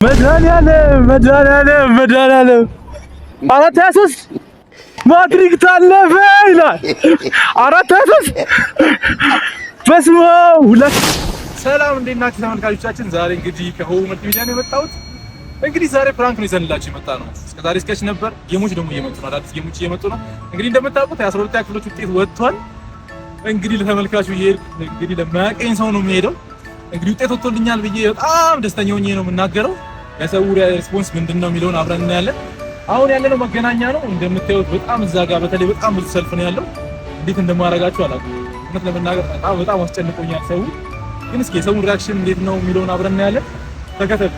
መድኃኒዓለም አራት 23 ማትሪክ ታለፈ ይላል። አራት 23 በስመ አብ ሁለት። ሰላም እንዴት ናችሁ ተመልካቾቻችን? ዛሬ እንግዲህ ከሆም መልቲሚዲያ ነው የመጣሁት። እንግዲህ ዛሬ ፕራንክ ነው ይዘንላችሁ የመጣ ነው። እስከዛሬ ስኬች ነበር። ጌሞች ደግሞ እየመጡ ነው። አዳዲስ ጌሞች እየመጡ ነው። እንግዲህ እንደምታውቁት የ12ኛ ክፍሎች ውጤት ወጥቷል። እንግዲህ ለተመልካቹ እንግዲህ ለማያውቀኝ ሰው ነው የሚሄደው። እንግዲህ ውጤት ወጥቶልኛል ብዬ በጣም ደስተኛ ሆኜ ነው የምናገረው። የሰው ሪስፖንስ ምንድነው የሚለውን አብረን እናያለን። አሁን ያለነው መገናኛ ነው። እንደምታዩት በጣም እዛ ጋር በተለይ በጣም ብዙ ሰልፍ ነው ያለው። እንዴት እንደማረጋችሁ አላውቅም። እውነት ለመናገር በጣም አስጨንቆኛል ሰው። ግን እስኪ የሰውን ሪአክሽን እንዴት ነው የሚለውን አብረን እናያለን። ተከተሉ።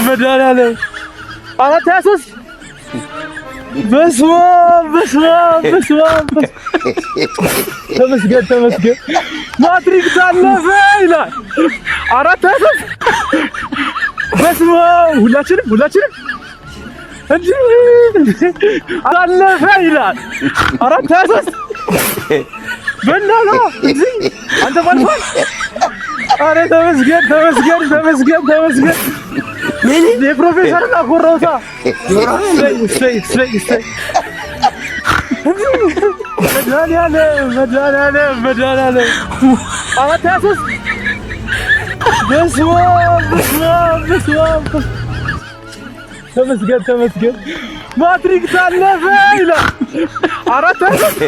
መድኃኒዓለም አራት 23 በስመ አብ ተመስገን ማትሪክ ታለፈ ይላል። አራት 23 በስመ አብ ሁላችንም እንዴ ታለፈ ይላል። አራት 23 በእናትህ እንዴ አንተ ባልፋል። አረ ተመስገን ምን የፕሮፌሰር አቆራውታ ሰይ መድኃኒዓለም አራት 23 በስመ አብ ተመስገን ማትሪክ ታለፈ ይላል። አራት 23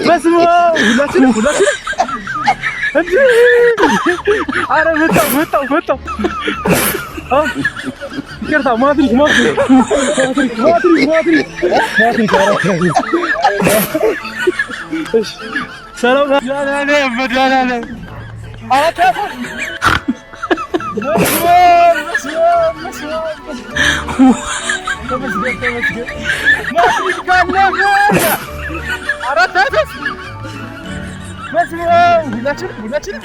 በስመ አብ ሁላችንም እንዴ አረ መጣው ይቅርታ ማትሪክ እሺ ሰላም መድኃኒዓለም አራት 23 ተመስገን ማትሪክ ታለፈ አራት 23 በስመ አብ ሁላችንም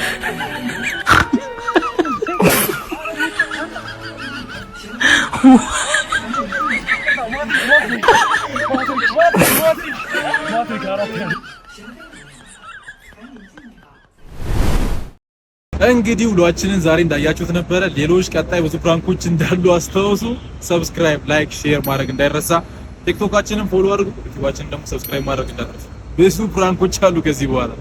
እንግዲህ ውሏችንን ዛሬ እንዳያችሁት ነበረ። ሌሎች ቀጣይ ብዙ ፕራንኮች እንዳሉ አስታውሱ። ሰብስክራይብ፣ ላይክ፣ ሼር ማድረግ እንዳይረሳ። ቲክቶካችንን ፎሎ አድርጉ። ዩቲዩባችንን ደግሞ ሰብስክራይብ ማድረግ እንዳትረሱ። ብዙ ፕራንኮች አሉ ከዚህ በኋላ